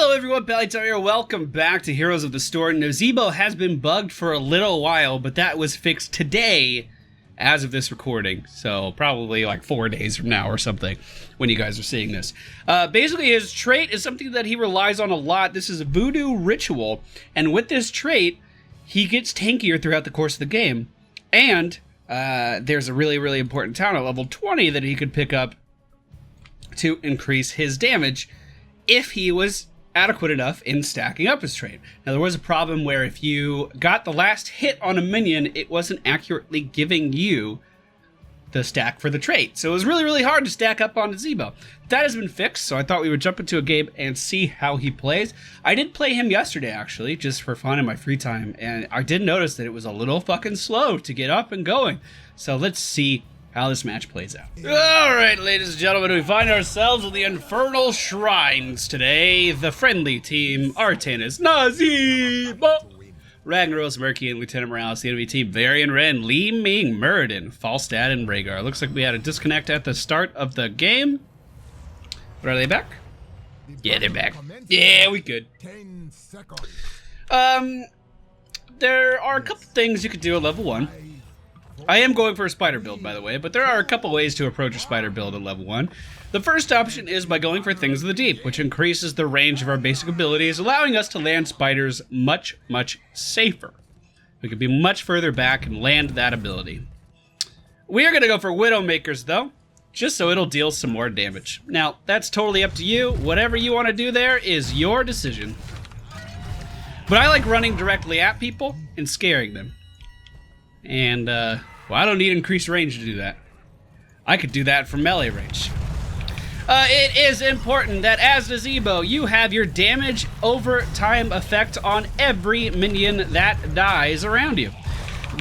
Hello everyone, MFPallytime here. Welcome back to Heroes of the Storm. Nazeebo has been bugged for a little while, but that was fixed today as of this recording. So probably like 4 days from now or something when you guys are seeing this. Basically his trait is something that he relies on a lot. This is Voodoo Ritual, and with this trait, he gets tankier throughout the course of the game. And there's a really important town at level 20 that he could pick up to increase his damage if he was adequate enough in stacking up his trait. Now, there was a problem where if you got the last hit on a minion, it wasn't accurately giving you the stack for the trait. So it was really hard to stack up on Nazeebo. That has been fixed, so I thought we would jump into a game and see how he plays. I did play him yesterday, actually, just for fun in my free time, and I did notice that it was a little fucking slow to get up and going. So let's see how this match plays out. Alright, ladies and gentlemen, we find ourselves in the Infernal Shrines today. The friendly team, Artanis, Nazeebo, Ragnaros, Murky, and Lieutenant Morales. The enemy team, Varian Ren, Li Ming, Muradin, Falstad, and Rhaegar. Looks like we had a disconnect at the start of the game. But are they back? Yeah, they're back. Yeah, we good. There are a couple things you could do at level 1. I am going for a spider build, by the way, but there are a couple ways to approach a spider build at level 1. The first option is by going for Things of the Deep, which increases the range of our basic abilities, allowing us to land spiders much safer. We could be much further back and land that ability. We are going to go for Widowmakers, though, just so it'll deal some more damage. Now, that's totally up to you. Whatever you want to do there is your decision. But I like running directly at people and scaring them. And, well, I don't need increased range to do that. I could do that from melee range. It is important that as Nazeebo, you have your damage over time effect on every minion that dies around you.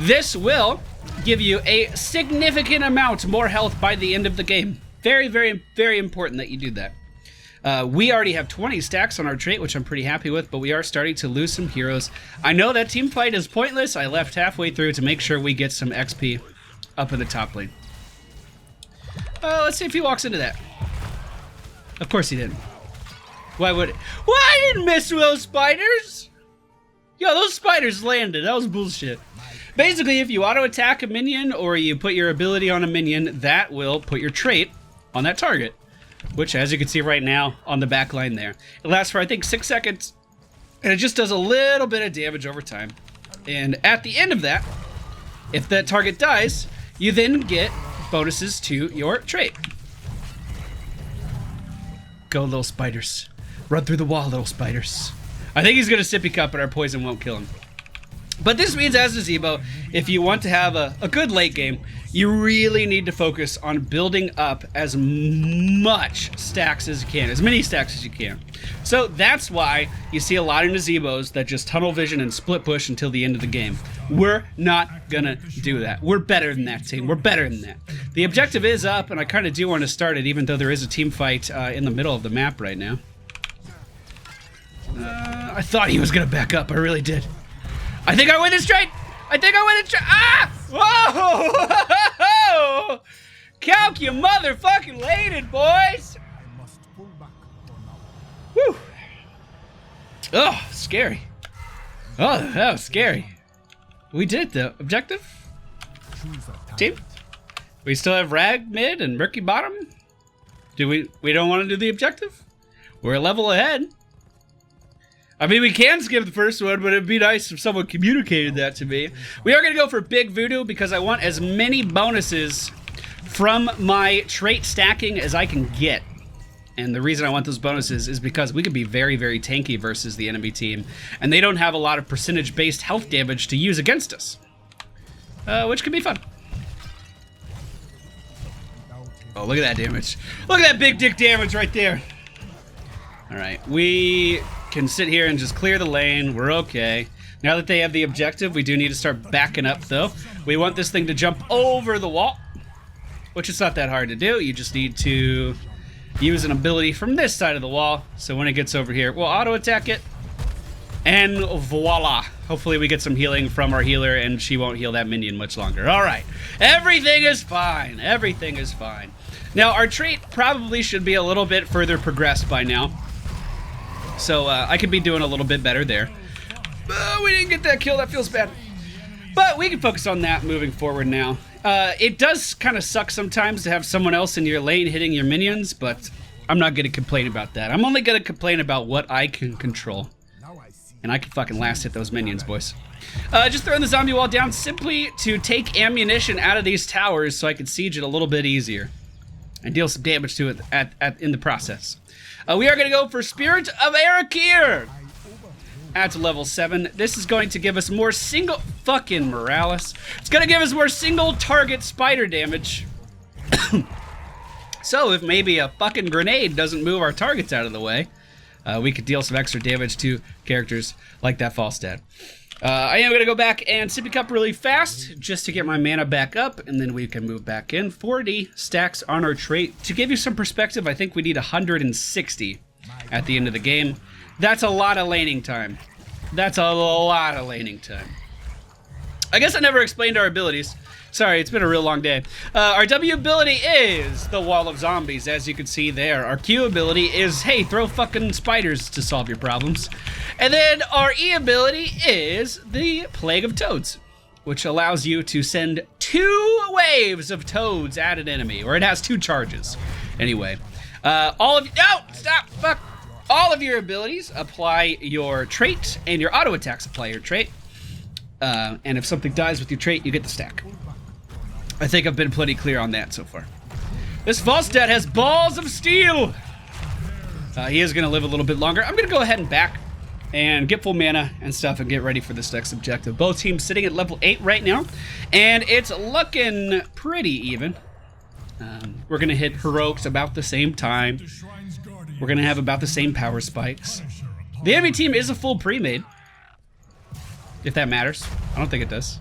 This will give you a significant amount more health by the end of the game. Very important that you do that. We already have 20 stacks on our trait, which I'm pretty happy with, but we are starting to lose some heroes. I know that team fight is pointless. I left halfway through to make sure we get some XP up in the top lane. Let's see if he walks into that. Of course he didn't. Why would it? Well, I didn't mess with those spiders! Yo, those spiders landed. That was bullshit. Basically, if you auto-attack a minion or you put your ability on a minion, that will put your trait on that target. Which, as you can see right now, on the back line there. It lasts for, I think, 6 seconds. And it just does a little bit of damage over time. And at the end of that, if that target dies, you then get bonuses to your trait. Go, little spiders. Run through the wall, little spiders. I think he's going to sippy cup, but our poison won't kill him. But this means, as Nazeebo, if you want to have a good late game, you really need to focus on building up as much stacks as you can, as many stacks as you can. So that's why you see a lot of Nazeebos that just tunnel vision and split push until the end of the game. We're not gonna do that. We're better than that team. We're better than that. The objective is up, and I kind of do want to start it, even though there is a team fight in the middle of the map right now. I thought he was gonna back up. I really did. I think I win this trade! I think I win this trade! Ah! Whoa! Calc, you motherfucking lated, boys! Whew. Oh, scary. Oh, that was scary. We did it, though. Objective? Team? We still have Rag mid and Murky bottom? Do we don't want to do the objective? We're a level ahead. I mean, we can skip the first one, but it'd be nice if someone communicated that to me. We are going to go for Big Voodoo because I want as many bonuses from my trait stacking as I can get. And the reason I want those bonuses is because we could be very tanky versus the enemy team, and they don't have a lot of percentage-based health damage to use against us, which could be fun. Oh, look at that damage. Look at that big dick damage right there. All right, we can sit here and just clear the lane. We're okay. Now that they have the objective, we do need to start backing up, though. We want this thing to jump over the wall, which is not that hard to do. You just need to use an ability from this side of the wall, so when it gets over here, we'll auto-attack it, and voila. Hopefully we get some healing from our healer, and she won't heal that minion much longer. All right. Everything is fine. Everything is fine. Now, our trait probably should be a little bit further progressed by now. So I could be doing a little bit better there. We didn't get that kill. That feels bad. But we can focus on that moving forward now. It does kind of suck sometimes to have someone else in your lane hitting your minions, but I'm not going to complain about that. I'm only going to complain about what I can control. And I can fucking last hit those minions, boys. Just throwing the zombie wall down simply to take ammunition out of these towers so I can siege it a little bit easier. And deal some damage to it in the process. We are going to go for Spirit of Arakir at level 7. This is going to give us more single... Fucking Morales. It's going to give us more single target spider damage. So if maybe a fucking grenade doesn't move our targets out of the way, we could deal some extra damage to characters like that Falstad. I am going to go back and sippy cup really fast just to get my mana back up, and then we can move back in. 40 stacks on our trait. To give you some perspective, I think we need 160 at the end of the game. That's a lot of laning time. That's a lot of laning time. I guess I never explained our abilities. Sorry, it's been a real long day. Our W ability is the Wall of Zombies, as you can see there. Our Q ability is, hey, throw fucking spiders to solve your problems. And then our E ability is the Plague of Toads, which allows you to send 2 waves of toads at an enemy, or it has 2 charges. Anyway, all of you, no, stop, fuck. All of your abilities apply your trait, and your auto attacks apply your trait. And if something dies with your trait, you get the stack. I think I've been pretty clear on that so far. This Falstad has balls of steel. He is going to live a little bit longer. I'm going to go ahead and back and get full mana and stuff and get ready for this next objective. Both teams sitting at level 8 right now, and it's looking pretty even. We're going to hit heroics about the same time. We're going to have about the same power spikes. The enemy team is a full pre-made, if that matters. I don't think it does.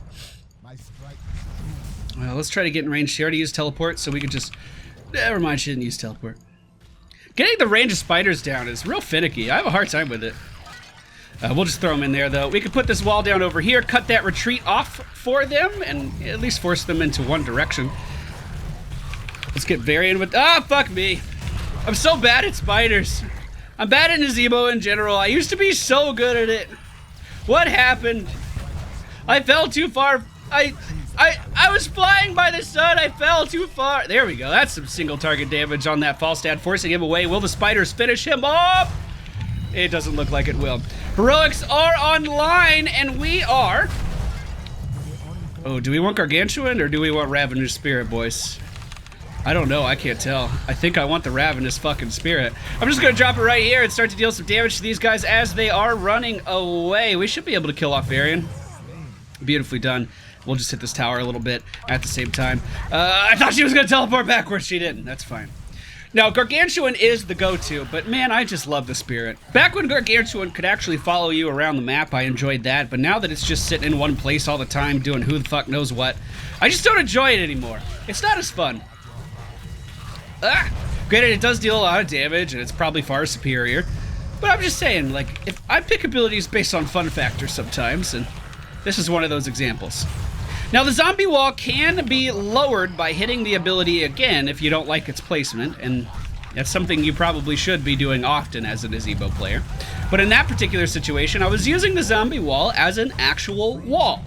Well, let's try to get in range. She already used teleport, so we could just... Never mind, she didn't use teleport. Getting the range of spiders down is real finicky. I have a hard time with it. We'll just throw them in there, though. We could put this wall down over here, cut that retreat off for them, and at least force them into one direction. Let's get Varian with... Ah, fuck me. I'm so bad at spiders. I'm bad at Nazeebo in general. I used to be so good at it. What happened? I fell too far. I was flying by the sun. I fell too far. There we go. That's some single target damage on that Falstad, forcing him away. Will the spiders finish him off? It doesn't look like it will. Heroics are online, and we are... Oh, do we want Gargantuan, or do we want Ravenous Spirit, boys? I don't know. I can't tell. I think I want the Ravenous fucking Spirit. I'm just going to drop it right here and start to deal some damage to these guys as they are running away. We should be able to kill off Varian. Beautifully done. We'll just hit this tower a little bit at the same time. I thought she was going to teleport backwards. She didn't. That's fine. Now, Gargantuan is the go-to, but man, I just love the Spirit. Back when Gargantuan could actually follow you around the map, I enjoyed that, but now that it's just sitting in one place all the time doing who the fuck knows what, I just don't enjoy it anymore. It's not as fun. Granted, it does deal a lot of damage, and it's probably far superior, but I'm just saying, like, if I pick abilities based on fun factors sometimes, and this is one of those examples. Now, the zombie wall can be lowered by hitting the ability again if you don't like its placement, and that's something you probably should be doing often as a Nazeebo player. But in that particular situation, I was using the zombie wall as an actual wall.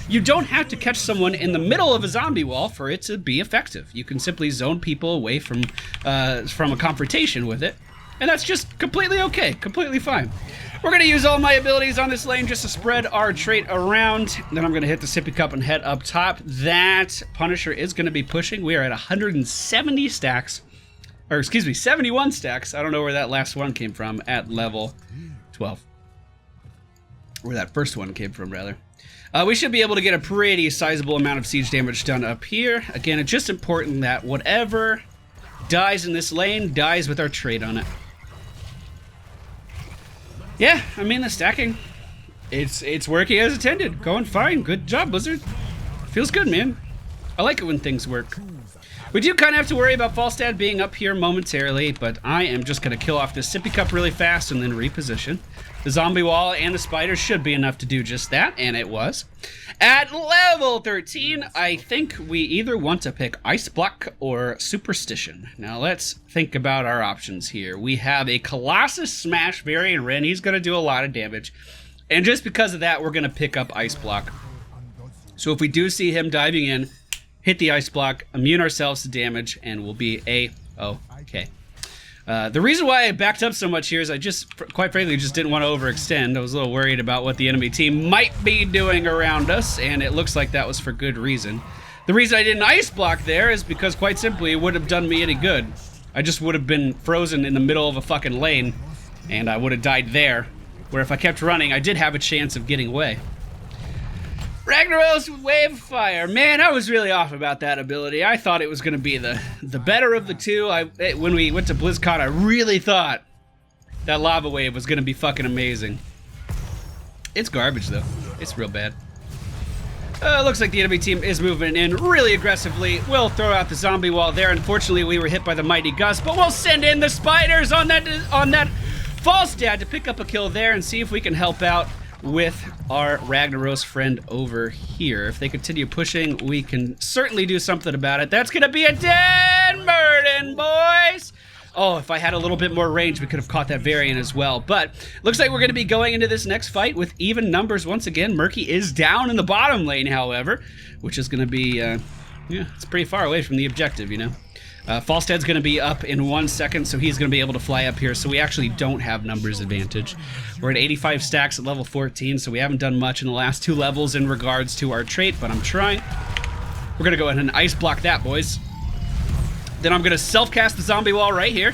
You don't have to catch someone in the middle of a zombie wall for it to be effective. You can simply zone people away from a confrontation with it, and that's just completely okay, completely fine. We're going to use all my abilities on this lane just to spread our trait around. Then I'm going to hit the sippy cup and head up top. That Punisher is going to be pushing. We are at 170 stacks, or excuse me, 71 stacks. I don't know where that last one came from at level 12. Where that first one came from, rather. We should be able to get a pretty sizable amount of siege damage done up here. Again, it's just important that whatever dies in this lane dies with our trait on it. Yeah, I mean, the stacking, it's working as intended. Going fine. Good job, Blizzard. Feels good, man. I like it when things work. We do kind of have to worry about Falstad being up here momentarily, but I am just going to kill off this sippy cup really fast and then reposition. The zombie wall and the spiders should be enough to do just that, and it was. At level 13, I think we either want to pick Ice Block or Superstition. Now let's think about our options here. We have a Colossus Smash variant Ren. He's going to do a lot of damage. And just because of that, we're going to pick up Ice Block. So if we do see him diving in, hit the Ice Block, immune ourselves to damage, and we'll be A-okay. The reason why I backed up so much here is I just, quite frankly, just didn't want to overextend. I was a little worried about what the enemy team might be doing around us, and it looks like that was for good reason. The reason I didn't Ice Block there is because, quite simply, it wouldn't have done me any good. I just would have been frozen in the middle of a fucking lane, and I would have died there, where if I kept running, I did have a chance of getting away. Ragnaros with Wave of Fire. Man, I was really off about that ability. I thought it was going to be the better of the two. When we went to BlizzCon, I really thought that Lava Wave was going to be fucking amazing. It's garbage, though. It's real bad. Looks like the enemy team is moving in really aggressively. We'll throw out the zombie wall there. Unfortunately, we were hit by the Mighty Gust, but we'll send in the spiders on that Falstad to pick up a kill there and see if we can help out with our Ragnaros friend over here. If they continue pushing, we can certainly do something about it. That's gonna be a dead Murden, boys! Oh, if I had a little bit more range, we could have caught that variant as well. But looks like we're gonna be going into this next fight with even numbers once again. Murky is down in the bottom lane, however, which is gonna be, yeah, it's pretty far away from the objective, you know? Falstad's going to be up in 1 second, so he's going to be able to fly up here, so we actually don't have numbers advantage. We're at 85 stacks at level 14, so we haven't done much in the last 2 levels in regards to our trait, but I'm trying. We're going to go ahead and Ice Block that, boys. Then I'm going to self-cast the zombie wall right here.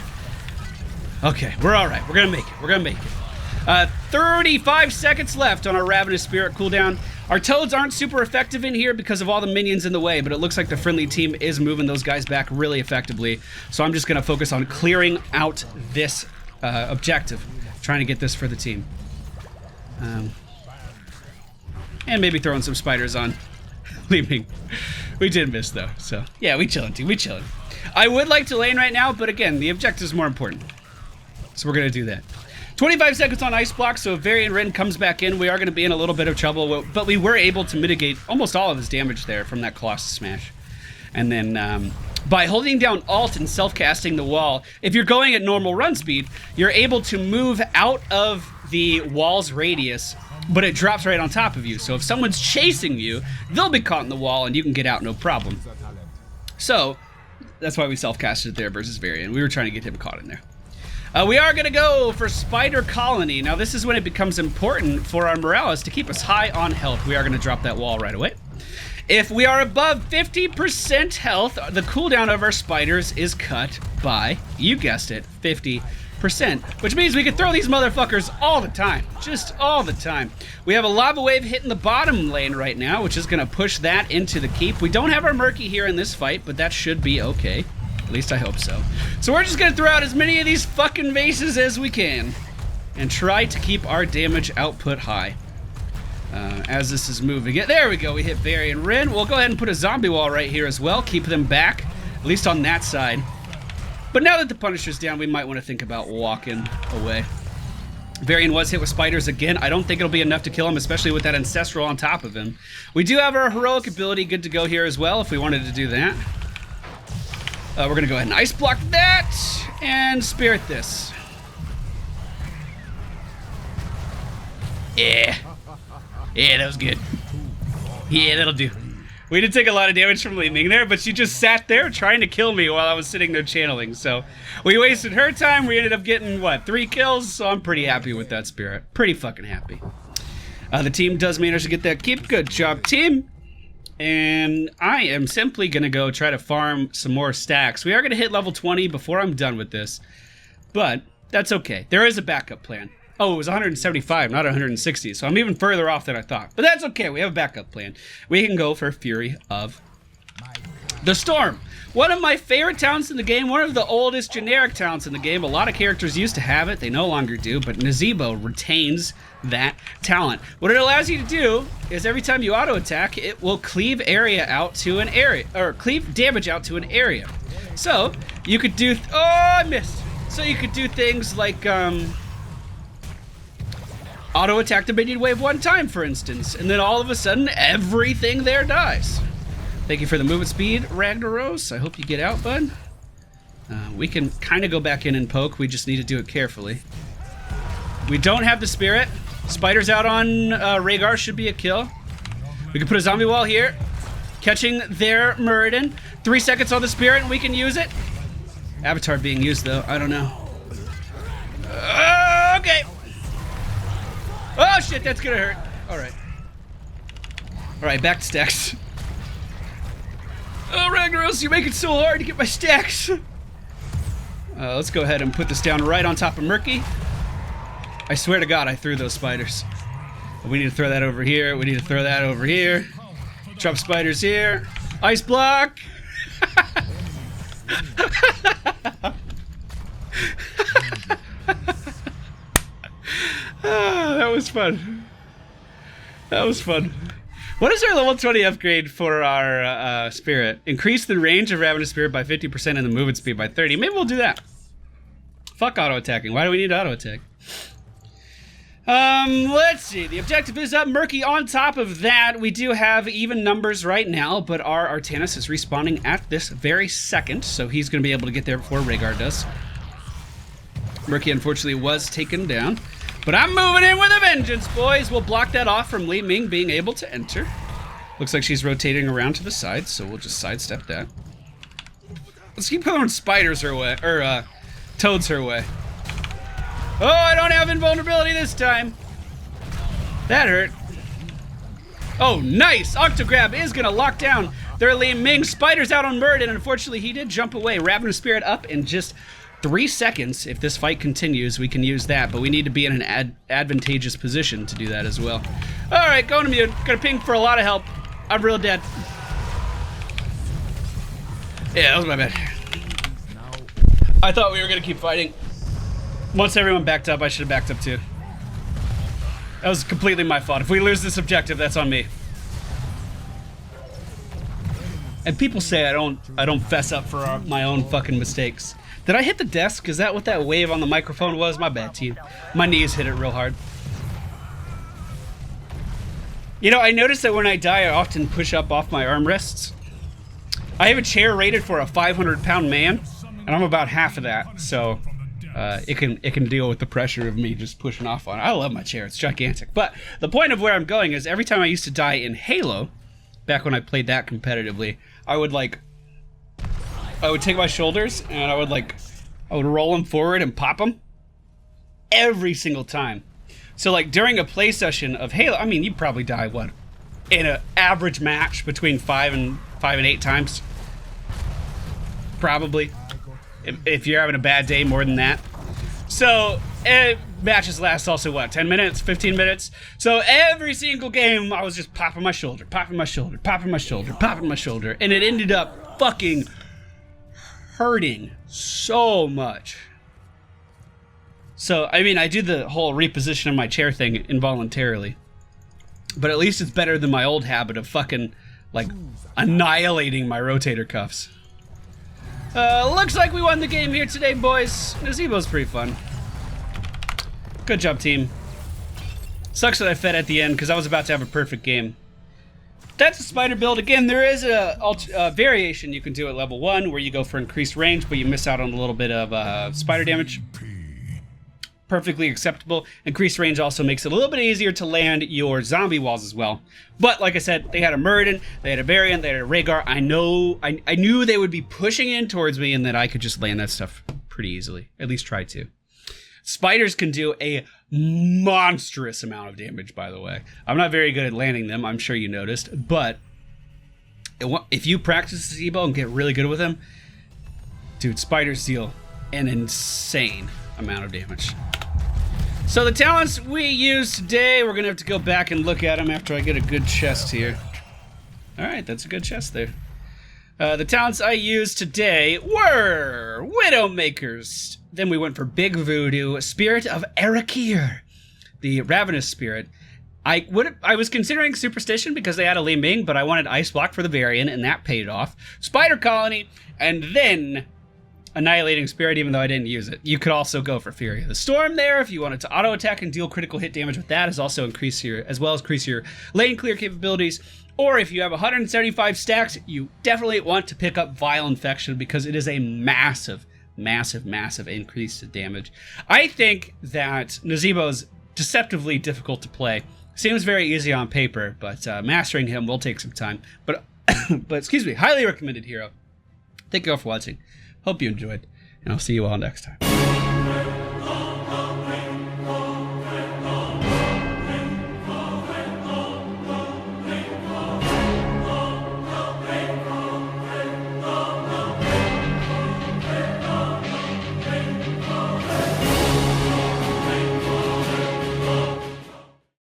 Okay, we're all right. We're going to make it. We're going to make it. 35 seconds left on our Ravenous Spirit cooldown. Our toads aren't super effective in here because of all the minions in the way, but it looks like the friendly team is moving those guys back really effectively. So I'm just going to focus on clearing out this objective, trying to get this for the team. And maybe throwing some spiders on. Leaving. We did miss, though. So, yeah, we chilling, team. We chilling. I would like to lane right now, but again, the objective is more important. So we're going to do that. 25 seconds on Ice Block, so if Varian Ren comes back in, we are going to be in a little bit of trouble, but we were able to mitigate almost all of his damage there from that Colossus Smash. And then by holding down Alt and self-casting the wall, if you're going at normal run speed, you're able to move out of the wall's radius, but it drops right on top of you. So if someone's chasing you, they'll be caught in the wall and you can get out no problem. So that's why we self-casted it there versus Varian. We were trying to get him caught in there. We are going to go for Spider Colony. Now, this is when it becomes important for our Morales to keep us high on health. We are going to drop that wall right away. If we are above 50% health, the cooldown of our spiders is cut by, you guessed it, 50%. Which means we can throw these motherfuckers all the time. Just all the time. We have a Lava Wave hitting the bottom lane right now, which is going to push that into the keep. We don't have our Murky here in this fight, but that should be okay. At least I hope so. So we're just going to throw out as many of these fucking vases as we can and try to keep our damage output high. As this is moving it. There we go. We hit Varian Ren. We'll go ahead and put a zombie wall right here as well. Keep them back, at least on that side. But now that the Punisher's down, we might want to think about walking away. Varian was hit with spiders again. I don't think it'll be enough to kill him, especially with that Ancestral on top of him. We do have our Heroic ability good to go here as well if we wanted to do that. We're going to go ahead and Ice Block that and Spirit this. Yeah. Yeah, that was good. Yeah, that'll do. We did take a lot of damage from Li Ming there, but she just sat there trying to kill me while I was sitting there channeling. So we wasted her time. We ended up getting, what, 3 kills? So I'm pretty happy with that Spirit. Pretty fucking happy. The team does manage to get that keep. Good job, team. And I am simply going to go try to farm some more stacks. We are going to hit level 20 before I'm done with this. But that's okay. There is a backup plan. Oh, it was 175, not 160. So I'm even further off than I thought. But that's okay. We have a backup plan. We can go for Fury of The Storm. One of my favorite talents in the game, one of the oldest generic talents in the game. A lot of characters used to have it, they no longer do, but Nazeebo retains that talent. What it allows you to do is every time you auto attack, it will cleave area out to an area, or cleave damage out to an area. So you could do, oh, I missed. So you could do things like auto attack the minion wave one time, for instance, and then all of a sudden everything there dies. Thank you for the movement speed, Ragnaros. I hope you get out, bud. We can kind of go back in and poke. We just need to do it carefully. We don't have the spirit. Spiders out on Rhaegar should be a kill. We can put a zombie wall here. Catching their Muradin. 3 seconds on the spirit and we can use it. Avatar being used though, I don't know. Okay. Oh shit, that's gonna hurt. Alright. Alright, back to stacks. Oh, Ragnaros, you make it so hard to get my stacks. Let's go ahead and put this down right on top of Murky. I swear to God, I threw those spiders. We need to throw that over here. We need to throw that over here. Drop spiders here. Ice block. That was fun. That was fun. What is our level 20 upgrade for our spirit? Increase the range of Ravenous Spirit by 50% and the movement speed by 30. Maybe we'll do that. Fuck auto-attacking. Why do we need auto-attack? Let's see. The objective is up. Murky on top of that. We do have even numbers right now, but our Artanis is respawning at this very second, so he's going to be able to get there before Rhaegar does. Murky, unfortunately, was taken down. But I'm moving in with a vengeance, boys. We'll block that off from Li Ming being able to enter. Looks like she's rotating around to the side, so we'll just sidestep that. Let's keep throwing spiders her way, or toads her way. Oh, I don't have invulnerability this time. That hurt. Oh, nice. Octograb is gonna lock down their Li Ming. Spiders out on Muradin. Unfortunately, he did jump away. Ravenous Spirit up in just 3 seconds. If this fight continues, we can use that, but we need to be in an advantageous position to do that as well. All right, going to mute. Gonna ping for a lot of help. I'm real dead. Yeah, that was my bad. I thought we were gonna keep fighting. Once everyone backed up, I should have backed up too. That was completely my fault. If we lose this objective, that's on me. And people say I don't fess up for my own fucking mistakes. Did I hit the desk? Is that what that wave on the microphone was? My bad, team. My knees hit it real hard. You know, I noticed that when I die, I often push up off my armrests. I have a chair rated for a 500-pound man, and I'm about half of that, so it can deal with the pressure of me just pushing off on it. I love my chair. It's gigantic. But the point of where I'm going is every time I used to die in Halo, back when I played that competitively, I would take my shoulders and I would roll them forward and pop them every single time. So like during a play session of Halo, I mean, you probably die what in an average match between 5 and 8 times, probably. If you're having a bad day, more than that. So matches last also what, 10 minutes, 15 minutes. So every single game I was just popping my shoulder, popping my shoulder, popping my shoulder, popping my shoulder, and it ended up fucking hurting so much. So I mean, I do the whole reposition of my chair thing involuntarily, but at least it's better than my old habit of fucking like annihilating my rotator cuffs. Looks like we won the game here today, boys. Nazeebo's pretty fun. Good job, team. Sucks that I fed at the end because I was about to have a perfect game. That's a spider build. Again, there is a variation you can do at level 1 where you go for increased range, but you miss out on a little bit of spider damage. Perfectly acceptable. Increased range also makes it a little bit easier to land your zombie walls as well. But like I said, they had a Muradin, they had a Variant, they had a Rhaegar. I knew they would be pushing in towards me and that I could just land that stuff pretty easily. At least try to. Spiders can do a monstrous amount of damage, by the way. I'm not very good at landing them, I'm sure you noticed. But if you practice Nazeebo and get really good with them, dude, spiders deal an insane amount of damage. So the talents we use today, we're gonna have to go back and look at them after I get a good chest here. All right, that's a good chest there. The talents I used today were Widowmakers. Then we went for Big Voodoo, Spirit of Erakir, the Ravenous Spirit. I was considering Superstition because they had a Li Ming, but I wanted Ice Block for the variant, and that paid off. Spider Colony, and then Annihilating Spirit, even though I didn't use it. You could also go for Fury of the Storm there if you wanted to auto attack and deal critical hit damage with that, as well as increase your lane clear capabilities. Or if you have 175 stacks, you definitely want to pick up Vile Infection because it is a massive increase to damage. I think that Nazeebo is deceptively difficult to play. Seems very easy on paper, but mastering him will take some time. But excuse me, highly recommended hero. Thank you all for watching. Hope you enjoyed, and I'll see you all next time.